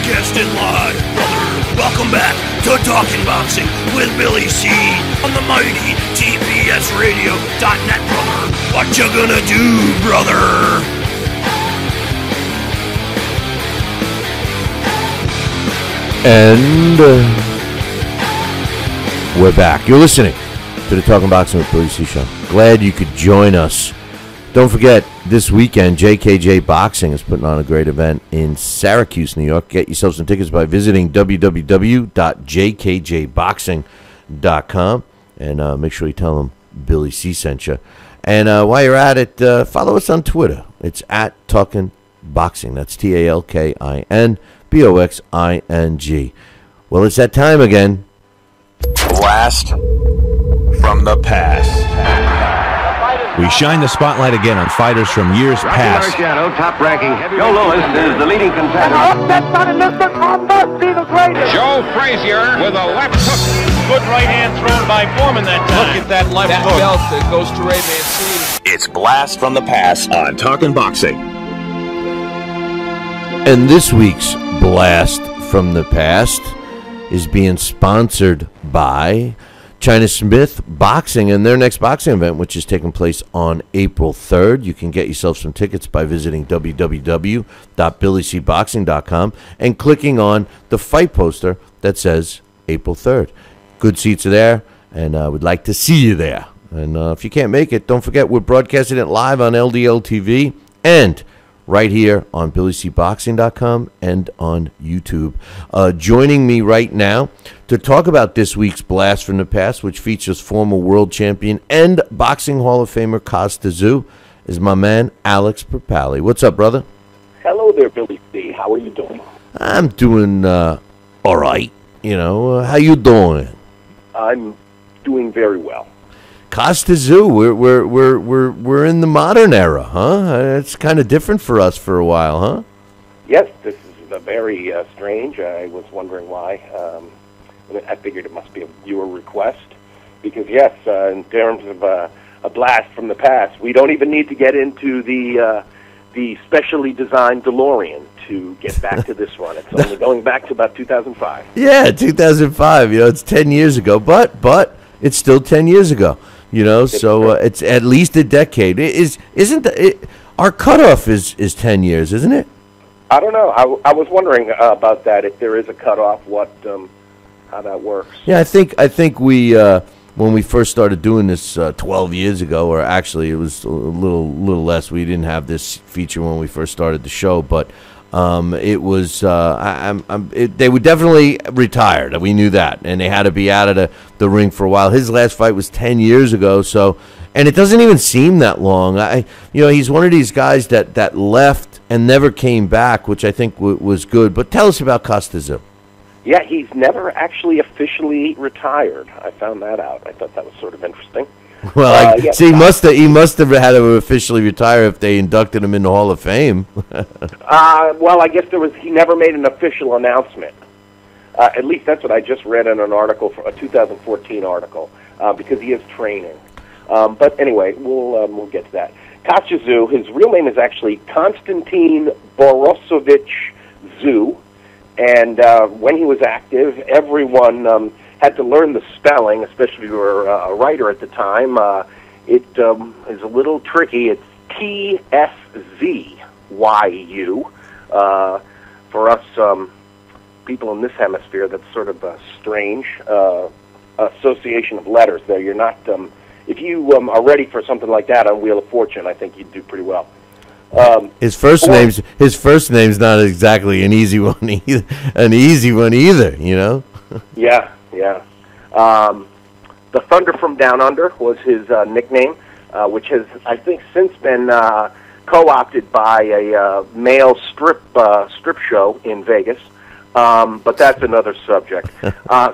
Broadcasting live, brother. Welcome back to Talkin' Boxing with Billy C on the mighty TPSradio.net, brother. What you gonna do, brother? And we're back. You're listening to the Talkin' Boxing with Billy C show. Glad you could join us. Don't forget, this weekend, JKJ Boxing is putting on a great event in Syracuse, New York. Get yourself some tickets by visiting www.jkjboxing.com. And make sure you tell them Billy C sent you. And while you're at it, follow us on Twitter. It's at Talkin' Boxing. That's TALKINBOXING. Well, it's that time again. Blast from the past. We shine the spotlight again on fighters from years past. Top-ranking Joe Louis is the leading contender. Joe Frazier with a left hook. Good right hand thrown by Foreman that time. Look at that left hook. That belt that goes to Ray Mancini. It's Blast from the Past on Talkin' Boxing. And this week's Blast from the Past is being sponsored by China Smith Boxing and their next boxing event, which is taking place on April 3rd. You can get yourself some tickets by visiting www.billycboxing.com and clicking on the fight poster that says April 3rd. Good seats are there, and we'd like to see you there. And if you can't make it, don't forget we're broadcasting it live on LDL TV and right here on BillyCBoxing.com and on YouTube. Joining me right now to talk about this week's Blast from the Past, which features former world champion and Boxing Hall of Famer Kostya Tszyu, is my man Alex Pierpaoli. What's up, brother? Hello there, Billy C. How are you doing? I'm doing all right. You know, how you doing? I'm doing very well. Kostya Tszyu, we're in the modern era, huh? It's kind of different for us for a while, huh? Yes, this is very strange. I was wondering why. I figured it must be a viewer request because, yes, in terms of a blast from the past, we don't even need to get into the specially designed DeLorean to get back to this one. It's only going back to about 2005. Yeah, 2005. You know, it's 10 years ago, but it's still 10 years ago. You know, so it's at least a decade. Our cutoff is 10 years, isn't it? I don't know. I was wondering about that. If there is a cutoff, how that works. Yeah, I think we when we first started doing this 12 years ago, or actually it was a little less. We didn't have this feature when we first started the show, but it was they were definitely retired. We knew that, and they had to be out of the ring for a while. His last fight was 10 years ago, so, and it doesn't even seem that long. He's one of these guys that left and never came back, which I think was good. But tell us about Kostya Tszyu. Yeah, he's never actually officially retired. I found that out. I thought that was sort of interesting. Well, he must have had to officially retire if they inducted him in the Hall of Fame. Well, I guess he never made an official announcement. At least that's what I just read in an article, a 2014 article, because he is training. But anyway, we'll get to that. Kostya Tszyu, his real name is actually Konstantin Borisovich Tszyu, and when he was active, everyone had to learn the spelling, especially if you were a writer at the time. It is a little tricky. It's T-S-Z-Y-U. For us people in this hemisphere, that's sort of a strange association of letters there. You're not, if you are ready for something like that on Wheel of Fortune, I think you'd do pretty well. His first name's not exactly an easy one either, you know? Yeah. The Thunder from Down Under was his nickname, which has, I think, since been co-opted by a male strip show in Vegas. But that's another subject.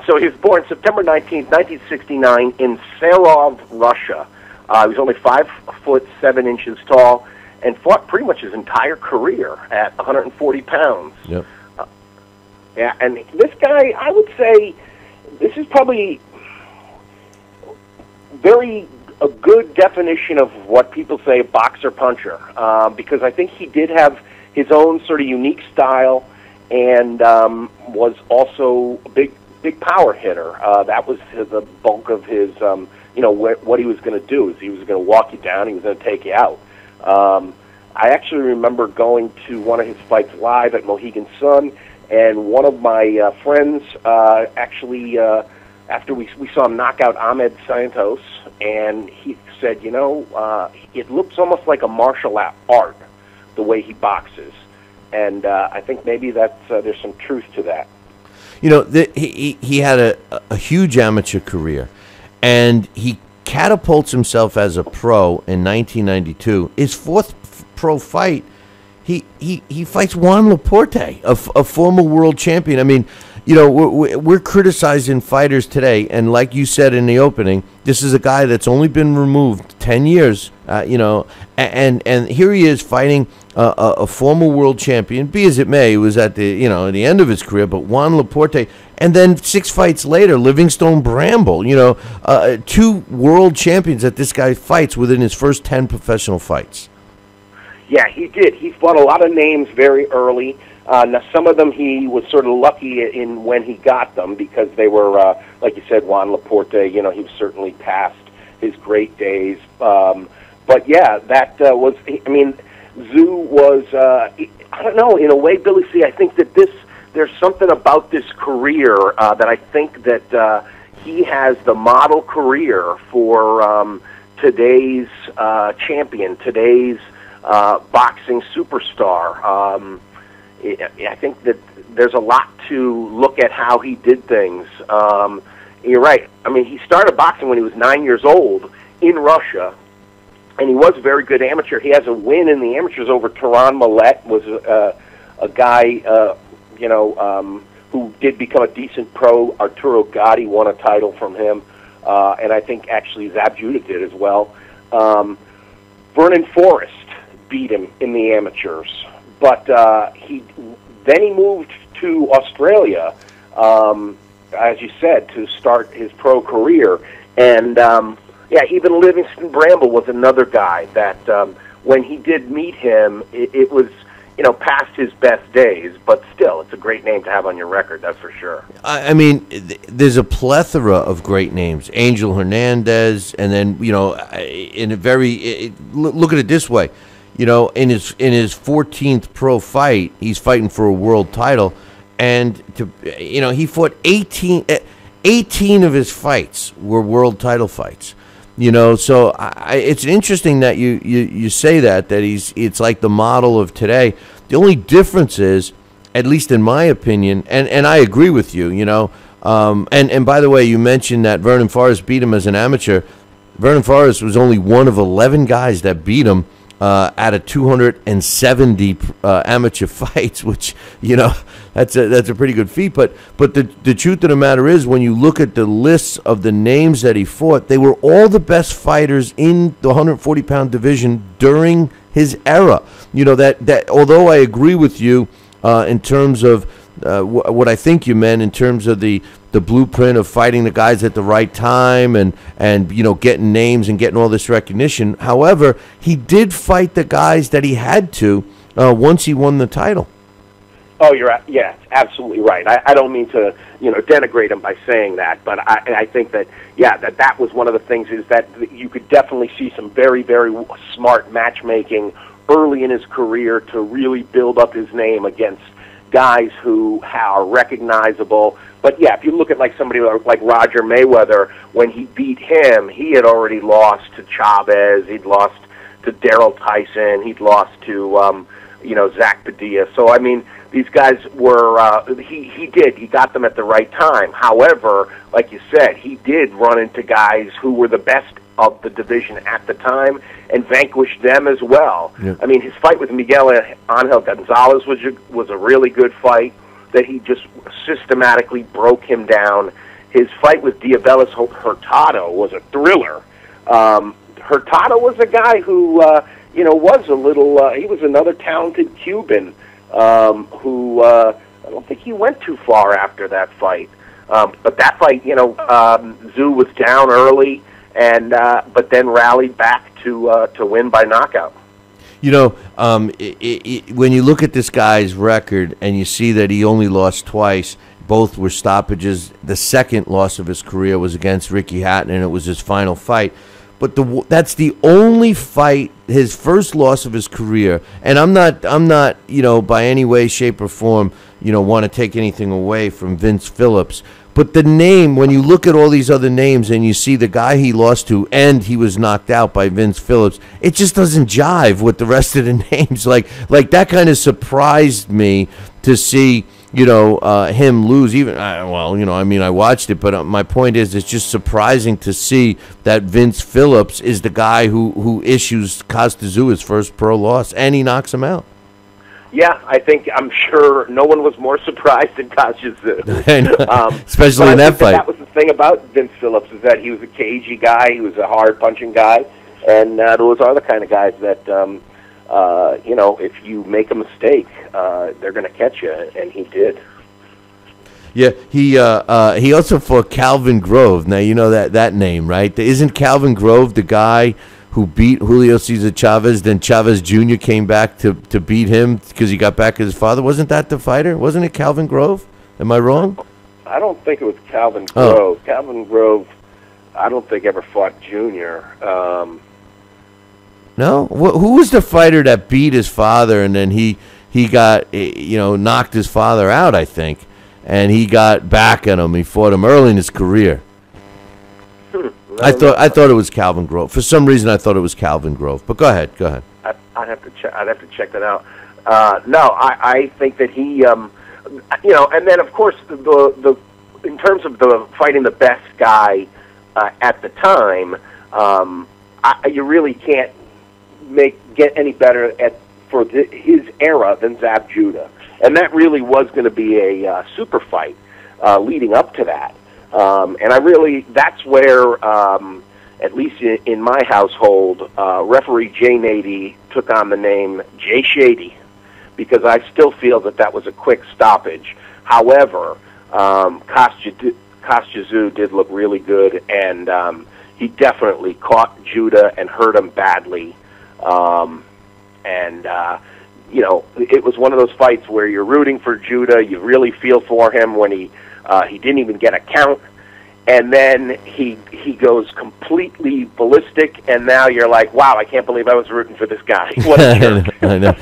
So he was born September 19th, 1969 in Serov, Russia. He was only 5'7" tall and fought pretty much his entire career at 140 pounds. Yep. Yeah, and this guy, I would say, this is probably a good definition of what people say a boxer puncher, because I think he did have his own sort of unique style, and was also a big power hitter. That was the bulk of his, what he was going to do is he was going to walk you down, he was going to take you out. I actually remember going to one of his fights live at Mohegan Sun, and one of my friends actually, after we saw him knock out Ahmed Santos, and he said, it looks almost like a martial art, the way he boxes. And I think maybe there's some truth to that. He had a huge amateur career, and he catapults himself as a pro in 1992. His fourth pro fight, he fights Juan Laporte, a former world champion. I mean, we're criticizing fighters today, and like you said in the opening, this is a guy that's only been removed 10 years, and here he is fighting a former world champion, be as it may, he was at the the end of his career, but Juan Laporte, and then 6 fights later, Livingstone Bramble, 2 world champions that this guy fights within his first 10 professional fights. Yeah, he did. He fought a lot of names very early. Now, some of them he was sort of lucky in when he got them because they were, like you said, Juan Laporte, he was certainly past his great days. But, yeah, that was, Tszyu was, I don't know, in a way, Billy C., I think that there's something about this career that I think that he has the model career for today's champion, today's boxing superstar. I think that there's a lot to look at how he did things. You're right. He started boxing when he was 9 years old in Russia, and he was a very good amateur. He has a win in the amateurs over Tehran Millet, was a guy, who did become a decent pro. Arturo Gatti won a title from him, and I think actually Zab Judah did as well. Vernon Forrest beat him in the amateurs, but he moved to Australia, as you said, to start his pro career. And even Livingstone Bramble was another guy that when he did meet him, it was past his best days, but still, it's a great name to have on your record, that's for sure. There's a plethora of great names. Angel Hernandez, and then in a look at it this way. In his 14th pro fight, he's fighting for a world title, and he fought 18 of his fights were world title fights. So it's interesting that you say that it's like the model of today. The only difference is, at least in my opinion, and I agree with you. And by the way, you mentioned that Vernon Forrest beat him as an amateur. Vernon Forrest was only one of 11 guys that beat him out of 270 amateur fights, which that's a pretty good feat. But the truth of the matter is, when you look at the lists of the names that he fought, they were all the best fighters in the 140-pound division during his era. That although I agree with you in terms of what I think you meant in terms of the blueprint of fighting the guys at the right time and getting names and getting all this recognition. However, he did fight the guys that he had to once he won the title. Oh, you're absolutely right. I don't mean to denigrate him by saying that, but I think that that was one of the things is that you could definitely see some very, very smart matchmaking early in his career to really build up his name against guys who are recognizable. But if you look at somebody like Roger Mayweather, when he beat him, he had already lost to Chavez, he'd lost to Daryl Tyson, he'd lost to Zach Padilla. So these guys were he got them at the right time. However, like you said, he did run into guys who were the best of the division at the time and vanquished them as well. Yeah. His fight with Miguel Angel Gonzalez was a really good fight that he just systematically broke him down. His fight with Diabelos Hurtado was a thriller. Hurtado was a guy who was a little he was another talented Cuban who I don't think he went too far after that fight. But that fight, Tszyu was down early, and but then rallied back to win by knockout. When you look at this guy's record and you see that he only lost twice, both were stoppages. The second loss of his career was against Ricky Hatton, and it was his final fight. But that's the only fight, his first loss of his career. And I'm not, by any way, shape, or form, want to take anything away from Vince Phillips. But the name, when you look at all these other names and you see the guy he lost to and he was knocked out by Vince Phillips, it just doesn't jive with the rest of the names. Like that kind of surprised me to see, him lose. I watched it, but my point is it's just surprising to see that Vince Phillips is the guy who issues Kostya Tszyu his first pro loss, and he knocks him out. Yeah, I'm sure no one was more surprised than Kostya Tszyu. Especially in that fight. That was the thing about Vince Phillips, is that he was a cagey guy, he was a hard-punching guy, and those are the kind of guys that, if you make a mistake, they're going to catch you, and he did. Yeah, he also fought Calvin Grove. Now, you know that name, right? Isn't Calvin Grove the guy who beat Julio Cesar Chavez, then Chavez Jr. came back to beat him because he got back at his father? Wasn't that the fighter? Wasn't it Calvin Grove? Am I wrong? I don't think it was Calvin Grove. Calvin Grove, I don't think ever fought Junior. No? Who was the fighter that beat his father and then he got, knocked his father out, I think, and he got back at him. He fought him early in his career. I thought it was Calvin Grove. For some reason, I thought it was Calvin Grove. But go ahead. I'd have to check. I'd have to check that out. I think that he, and then of course the in terms of the fighting the best guy at the time, you really can't get any better for his era than Zab Judah, and that really was going to be a super fight leading up to that. And that's where, at least in my household, referee Jay Nady took on the name Jay Shady, because I still feel that was a quick stoppage. However, Kostya Tszyu did look really good, and he definitely caught Judah and hurt him badly. It was one of those fights where you're rooting for Judah. You really feel for him when he didn't even get a count, and then he goes completely ballistic, and now you're like, wow, I can't believe I was rooting for this guy. What a jerk. I know.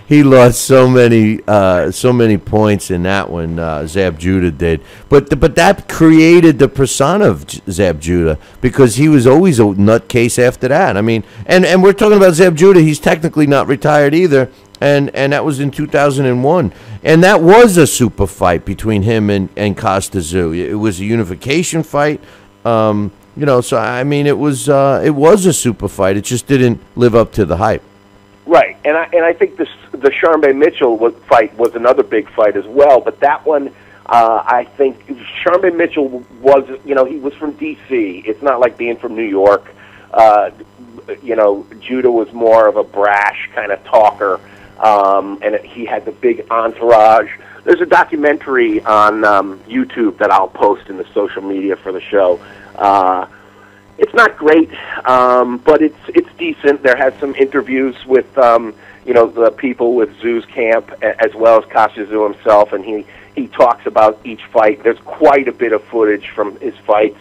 He lost so many points in that one. Zab Judah did, but that created the persona of Zab Judah, because he was always a nutcase after that. I mean, and we're talking about Zab Judah. He's technically not retired either. And that was in 2001, and that was a super fight between him and Kostya Tszyu. It was a unification fight, So I mean, it was a super fight. It just didn't live up to the hype. Right, and I think the Sharmba Mitchell fight was another big fight as well. But that one, I think Sharmba Mitchell was, he was from D.C. It's not like being from New York. Judah was more of a brash kind of talker. And he had the big entourage. There's a documentary on YouTube that I'll post in the social media for the show. It's not great, but it's decent. There has some interviews with the people with Tszyu's camp, as well as Kostya Tszyu himself, and he talks about each fight. There's quite a bit of footage from his fights,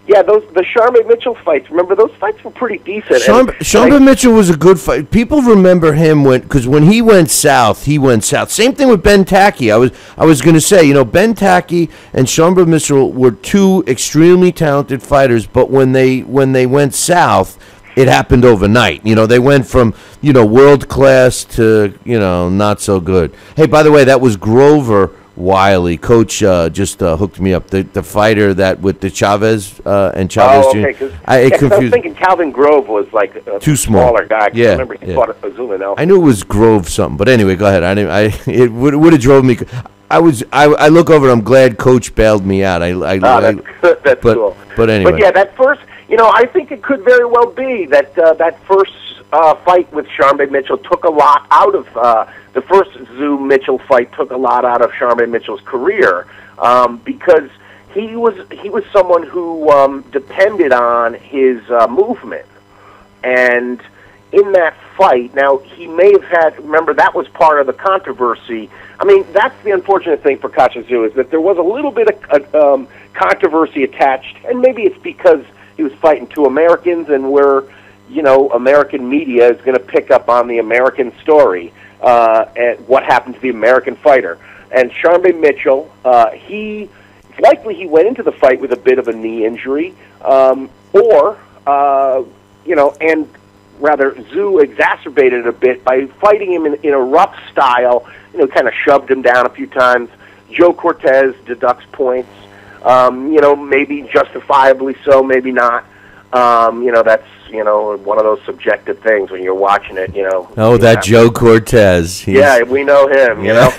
yeah, the Sharmba Mitchell fights. Remember, those fights were pretty decent. Sharmba Mitchell was a good fight. People remember him because when he went south, he went south. Same thing with Ben Tacky. I was going to say, Ben Tacky and Sharmba Mitchell were two extremely talented fighters, but when they went south, it happened overnight. They went from world class to not so good. Hey, by the way, that was Grover Wiley. Coach just hooked me up. The fighter that with the Chavez and Chavez Jr. I was thinking Calvin Grove was like a too smaller guy. Yeah, I remember he fought at Azula now. I knew it was Grove something, but anyway, go ahead. It would have drove me. I look over. I'm glad Coach bailed me out. That's cool. But anyway. But yeah, that first. I think it could very well be that that first fight with Sharmba Mitchell took a lot out of the first Tszyu Mitchell fight took a lot out of Sharmba Mitchell's career, because he was someone who depended on his movement, And in that fight, now he may have had, remember that was part of the controversy. I mean, that's the unfortunate thing for Kostya Tszyu, is that there was a little bit of controversy attached, and maybe it's because he was fighting two Americans, and American media is going to pick up on the American story and what happened to the American fighter. And Sharmba Mitchell, he went into the fight with a bit of a knee injury, and rather Tszyu exacerbated it a bit by fighting him in a rough style, kind of shoved him down a few times. Joe Cortez deducts points, maybe justifiably so, maybe not. That's, one of those subjective things when you're watching it, Oh, that Joe Cortez. Yeah, we know him, Yeah,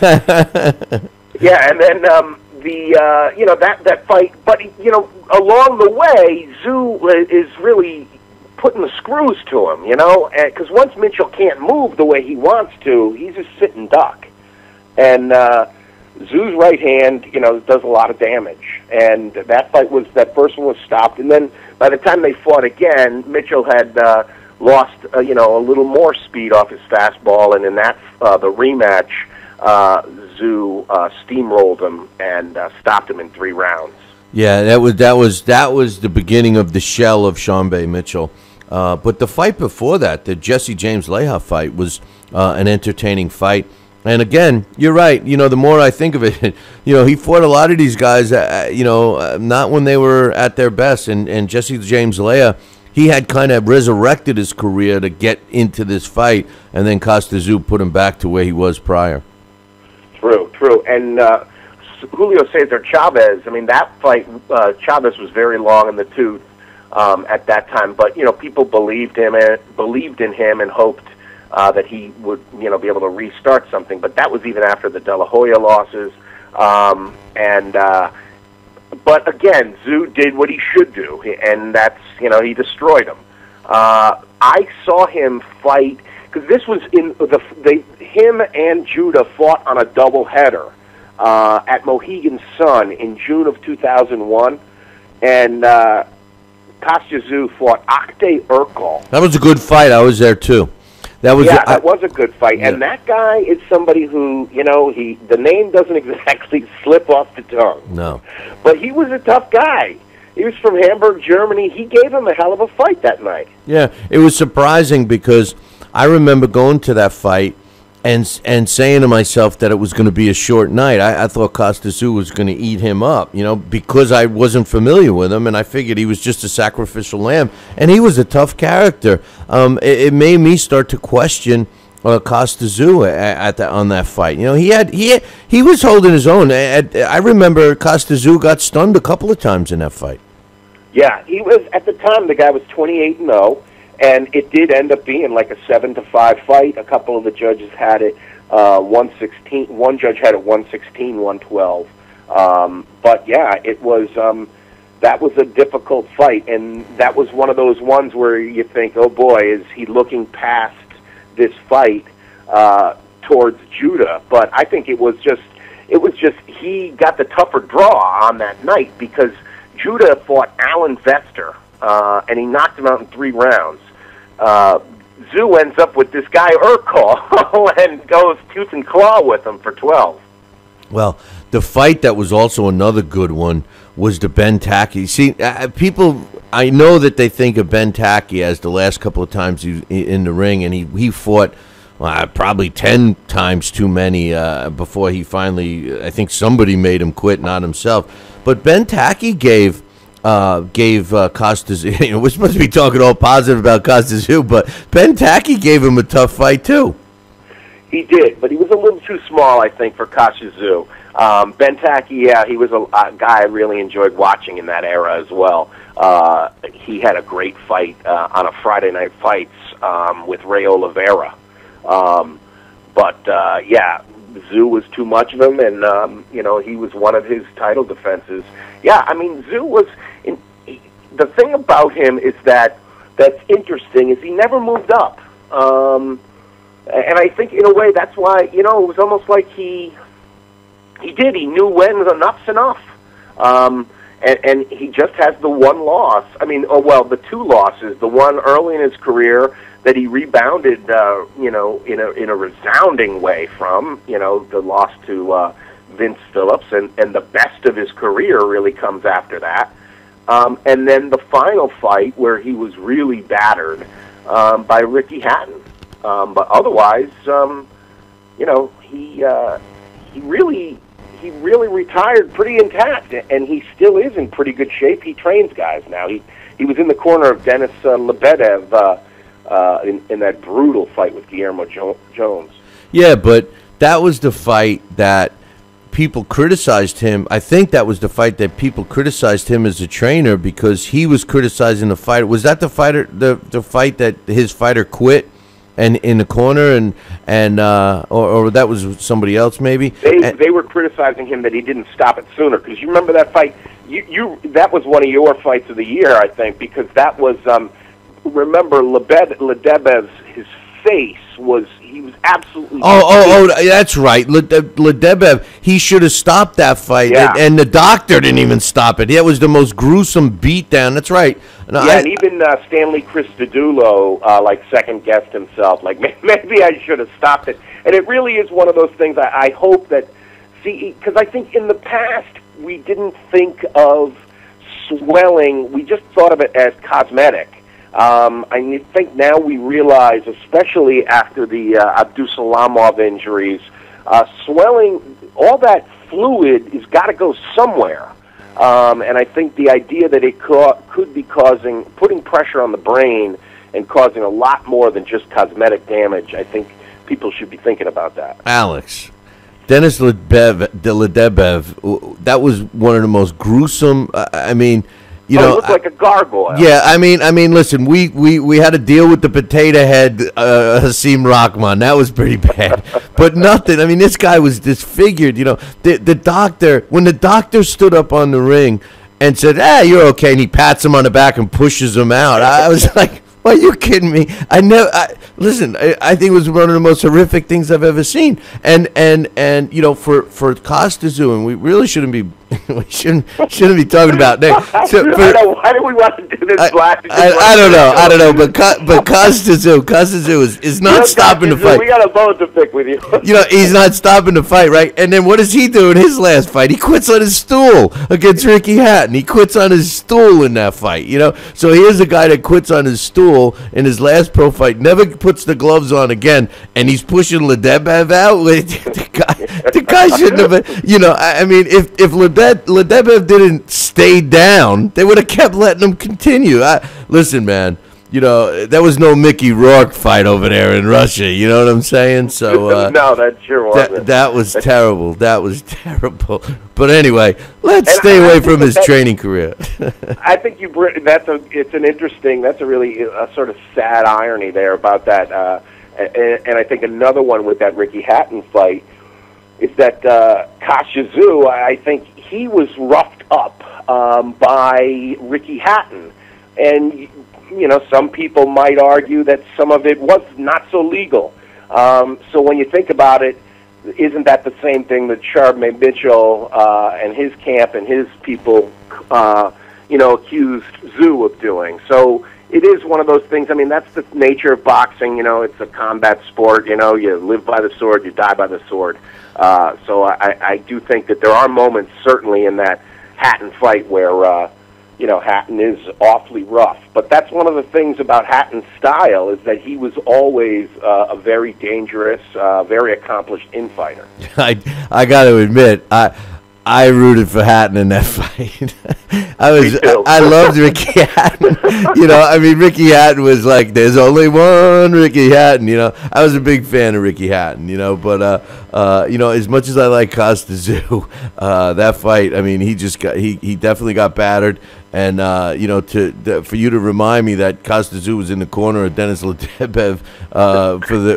and then that fight, but, along the way, Tszyu is really putting the screws to him, because once Mitchell can't move the way he wants to, he's just sitting duck. And Tszyu's right hand, does a lot of damage. And that first one was stopped. And then by the time they fought again, Mitchell had lost, a little more speed off his fastball. And in that, the rematch, Tszyu steamrolled him and stopped him in 3 rounds. Yeah, that was the beginning of the shell of Sharmba Mitchell. But the fight before that, the Jesse James Leija fight, was an entertaining fight. And again, you're right. The more I think of it, he fought a lot of these guys, not when they were at their best. And Jesse James Leija, he had kind of resurrected his career to get into this fight, and then Kostya Tszyu put him back to where he was prior. True. And Julio Cesar Chavez, I mean, that fight, Chavez was very long in the tooth at that time. But, people believed in him and hoped that he would, be able to restart something. But that was even after the De La Hoya losses. But again, Tszyu did what he should do, and that's, he destroyed him. I saw him fight, because this was him and Judah fought on a doubleheader at Mohegan Sun in June of 2001, and Kostya Tszyu fought Akte Urkel. That was a good fight. I was there too. That was a good fight. Yeah. And that guy is somebody who, the name doesn't exactly slip off the tongue. No. But he was a tough guy. He was from Hamburg, Germany. He gave him a hell of a fight that night. Yeah, it was surprising because I remember going to that fight and saying to myself that it was going to be a short night. I thought Kostya Tszyu was going to eat him up, because I wasn't familiar with him, and I figured he was just a sacrificial lamb, and he was a tough character. It made me start to question Kostya Tszyu on that fight. He was holding his own. I remember Kostya Tszyu got stunned a couple of times in that fight. Yeah, he was, at the time, the guy was 28-0. And it did end up being like a 7-5 fight. A couple of the judges had it 116. One judge had it 116, 112. But yeah, it was that was a difficult fight, and that was one of those ones where you think, oh boy, is he looking past this fight towards Judah? But I think it was just he got the tougher draw on that night because Judah fought Alan Vester, and he knocked him out in 3 rounds. Tszyu ends up with this guy Urkel and goes tooth and claw with him for 12. Well, the fight that was also another good one was the Ben Tacky. See, people, I know that they think of Ben Tacky as the last couple of times he in the ring, and he fought probably 10 times too many before he finally, I think somebody made him quit, not himself. But Ben Tacky gave Costas, we're supposed to be talking all positive about Kostya Tszyu, but Ben Tacky gave him a tough fight too. He did, but he was a little too small, I think, for Kostya Tszyu. Ben Tacky, he was a guy I really enjoyed watching in that era as well. He had a great fight on a Friday Night Fights with Ray Oliveira. But Tszyu was too much of him, and he was one of his title defenses. Yeah, I mean, Tszyu was. The thing about him is that's interesting is he never moved up, and I think in a way that's why it was almost like he knew when enough's enough. And he just has the one loss. I mean, the two losses. The one early in his career that he rebounded, in a resounding way from, the loss to Vince Phillips, and the best of his career really comes after that. And then the final fight where he was really battered by Ricky Hatton. But otherwise, he really retired pretty intact, and he still is in pretty good shape. He trains guys now. He was in the corner of Denis Lebedev in that brutal fight with Guillermo Jones. Yeah, but that was the fight that people criticized him. I think that was the fight that people criticized him as a trainer because he was criticizing the fighter. Was that the fight that his fighter quit and in the corner or that was somebody else maybe? They were criticizing him that he didn't stop it sooner, because you remember that fight. That was one of your fights of the year, I think, because that was remember Ledebev's his face was absolutely that's right. Ledebev, he should have stopped that fight, and the doctor didn't even stop it. That was the most gruesome beatdown. That's right. And even Stanley Christodoulou second guessed himself, like maybe I should have stopped it. And it really is one of those things. I hope that because I think in the past we didn't think of swelling. We just thought of it as cosmetic. I think now we realize, especially after the Abdusalamov injuries, swelling, all that fluid has got to go somewhere. And I think the idea that it could be putting pressure on the brain and causing a lot more than just cosmetic damage, I think people should be thinking about that. Alex, Denis Ledebev, that was one of the most gruesome, it looked like a gargoyle. Yeah, I mean, listen, we had to deal with the potato head Hasim Rahman. That was pretty bad. But nothing. I mean, this guy was disfigured. The doctor, when the doctor stood up on the ring and said, you're okay, and he pats him on the back and pushes him out, I was like, are you kidding me? Listen, I think it was one of the most horrific things I've ever seen. And for Kostya Tszyu, and we really shouldn't be talking about that. So why do we want to do this? I don't know. But Kostya Tszyu is not stopping the fight. We got a bone to pick with you. He's not stopping the fight, right? And then what does he do in his last fight? He quits on his stool against Ricky Hatton. He quits on his stool in that fight. So here's a guy that quits on his stool in his last pro fight, never puts the gloves on again, and he's pushing Ledebev out. The guy shouldn't have been. If Ledebev didn't stay down, they would have kept letting him continue. Listen, man. There was no Mickey Rourke fight over there in Russia. You know what I'm saying? So no, that sure wasn't. That was terrible. That was terrible. But anyway, let's stay away from his training career. I think it's an interesting. That's a really sort of sad irony there about that. And I think another one with that Ricky Hatton fight is that Kostya Tszyu, I think he was roughed up by Ricky Hatton, and some people might argue that some of it was not so legal. So when you think about it, isn't that the same thing that Charmaine Mitchell and his camp and his people, accused Tszyu of doing? So it is one of those things. I mean, that's the nature of boxing. It's a combat sport. You live by the sword, you die by the sword. So I do think that there are moments, certainly in that Hatton fight, where Hatton is awfully rough. But that's one of the things about Hatton's style, is that he was always a very dangerous, very accomplished infighter. I got to admit, I rooted for Hatton in that fight. I loved Ricky Hatton. Ricky Hatton was like, there's only one Ricky Hatton. I was a big fan of Ricky Hatton. But as much as I like Kostya Tszyu, that fight, he definitely got battered. And for you to remind me that Kostya Tszyu was in the corner of Denis Ledebev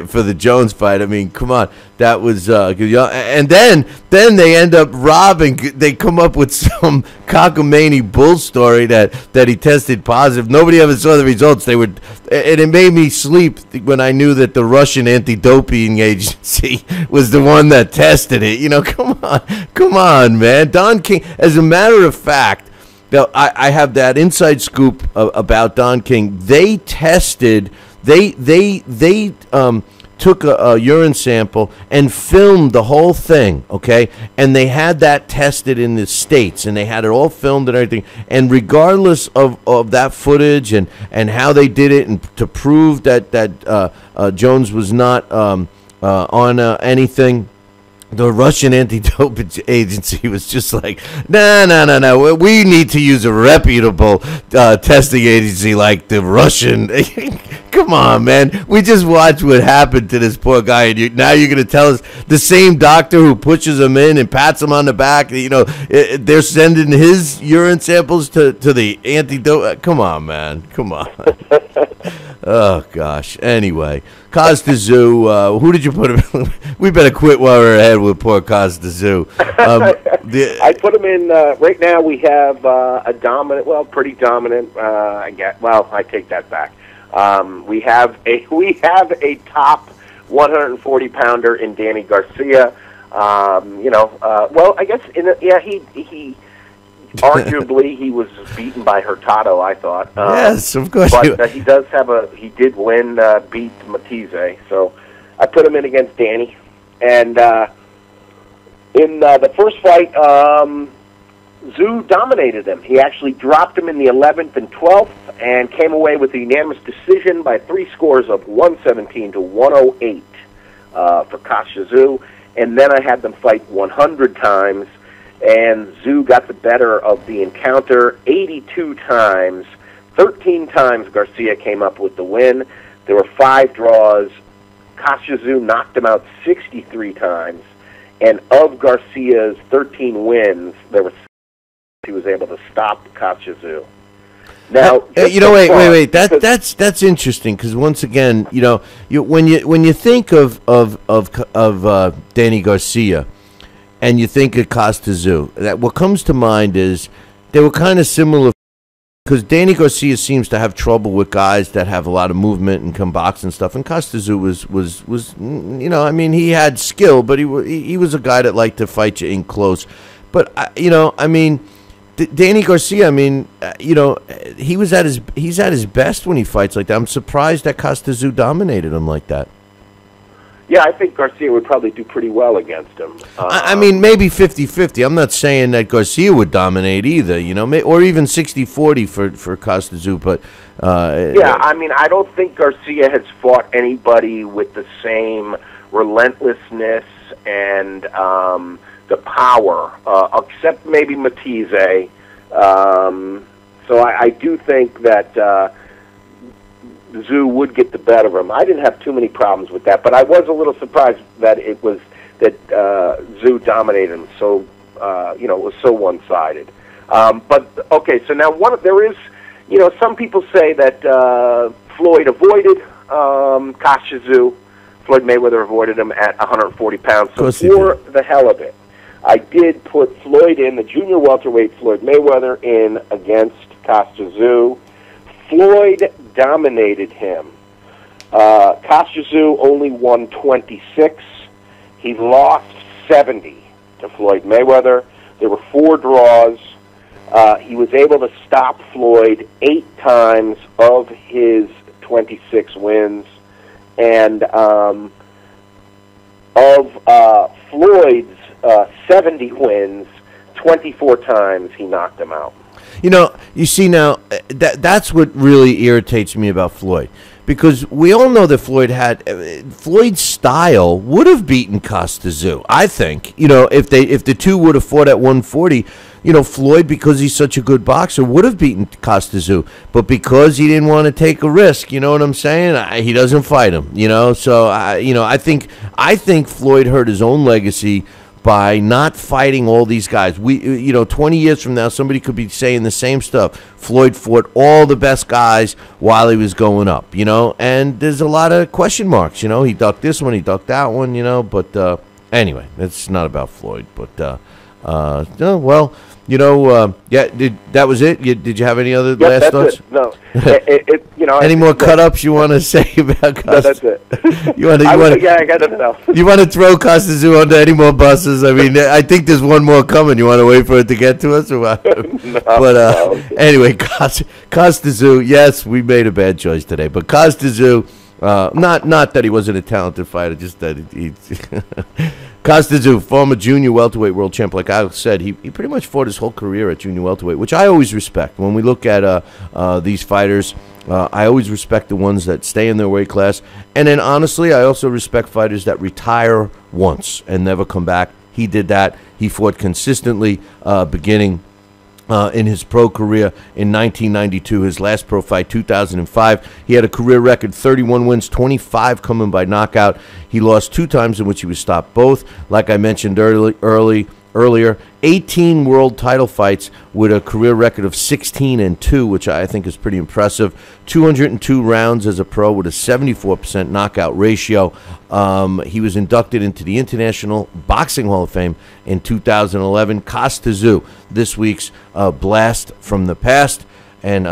for the Jones fight, come on, that was and then they end up robbing. They come up with some cockamamie bull story that he tested positive. Nobody ever saw the results. And it made me sleep when I knew that the Russian anti-doping agency was the one that tested it. Come on, man. Don King. As a matter of fact, I have that inside scoop about Don King. They tested. They took a urine sample and filmed the whole thing, okay? And they had that tested in the States, and they had it all filmed and everything. And regardless of that footage and how they did it, and to prove that Jones was not on anything, the Russian anti-doping agency was just like, no. We need to use a reputable testing agency like the Russian. Come on, man. We just watched what happened to this poor guy, and now you're going to tell us the same doctor who pushes him in and pats him on the back, they're sending his urine samples to the anti-dope. Come on, man. Come on. Oh, gosh. Anyway, Kostya Tszyu, who did you put him? We better quit while we're ahead with poor Kostya Tszyu. I put him in, right now we have a dominant, pretty dominant, I guess. Well, I take that back. We have a top 140-pounder in Danny Garcia. I guess he arguably he was beaten by Hurtado, I thought. Yes, of course. But he did win, beat Matisse. So I put him in against Danny. And in the first fight, Tszyu dominated him. He actually dropped him in the 11th and 12th and came away with a unanimous decision by 3 scores of 117 to 108 for Kostya Tszyu. And then I had them fight 100 times, and Tszyu got the better of the encounter 82 times. 13 times Garcia came up with the win. There were 5 draws. Kostya Tszyu knocked him out 63 times. And of Garcia's 13 wins, he was able to stop Kostya Tszyu. Now, wait. That's interesting, because once again, when you think of Danny Garcia, and you think of Kostya Tszyu, that what comes to mind is they were kind of similar, because Danny Garcia seems to have trouble with guys that have a lot of movement and can box and stuff, and Kostya Tszyu was he had skill, but he was a guy that liked to fight you in close. But Danny Garcia, he's at his best when he fights like that. I'm surprised that Kostya Tszyu dominated him like that. Yeah, I think Garcia would probably do pretty well against him. Maybe 50-50. I'm not saying that Garcia would dominate either, or even 60-40 for Kostya Tszyu. But I don't think Garcia has fought anybody with the same relentlessness and the power, except maybe Matisse. So I do think that Tszyu would get the better of him. I didn't have too many problems with that, but I was a little surprised that Tszyu dominated him. So it was so one-sided. But okay, so now there is, some people say that Floyd avoided Kostya Tszyu. Floyd Mayweather avoided him at 140 pounds. So for the hell of it, I did put Floyd in, the junior welterweight Floyd Mayweather in against Kostya Tszyu. Floyd dominated him. Kostya Tszyu only won 26. He lost 70 to Floyd Mayweather. There were 4 draws. He was able to stop Floyd 8 times of his 26 wins. And of Floyd's 70 wins, 24 times he knocked him out. You see now, that's what really irritates me about Floyd, because we all know that Floyd's style would have beaten Kostya Tszyu. I think, if the two would have fought at 140, Floyd, because he's such a good boxer, would have beaten Kostya Tszyu, but because he didn't want to take a risk, you know what I'm saying? He doesn't fight him, So I think Floyd hurt his own legacy by not fighting all these guys. 20 years from now, somebody could be saying the same stuff. Floyd fought all the best guys while he was going up, and there's a lot of question marks, He ducked this one, he ducked that one, but anyway, it's not about Floyd. But, that was it. Did you have any other Yep, last that's thoughts? it. No, Any more cut-ups you want to say about Costas? No, that's it. I got enough. You want to throw Kostya Tszyu onto any more buses? I mean, I think there's one more coming. You want to wait for it to get to us? Or what? Anyway, Kostya Tszyu, yes, we made a bad choice today. But Kostya Tszyu, not that he wasn't a talented fighter, just that he Kostya Tszyu, former junior welterweight world champ, like I said, he pretty much fought his whole career at junior welterweight, which I always respect. When we look at these fighters, I always respect the ones that stay in their weight class. And then, honestly, I also respect fighters that retire once and never come back. He did that. He fought consistently beginning in his pro career in 1992, his last pro fight, 2005. He had a career record, 31 wins, 25 coming by knockout. He lost 2 times in which he was stopped both. Like I mentioned earlier, 18 world title fights with a career record of 16-2, which I think is pretty impressive. 202 rounds as a pro with a 74% knockout ratio. He was inducted into the International Boxing Hall of Fame in 2011. Kostya Tszyu, this week's blast from the past. And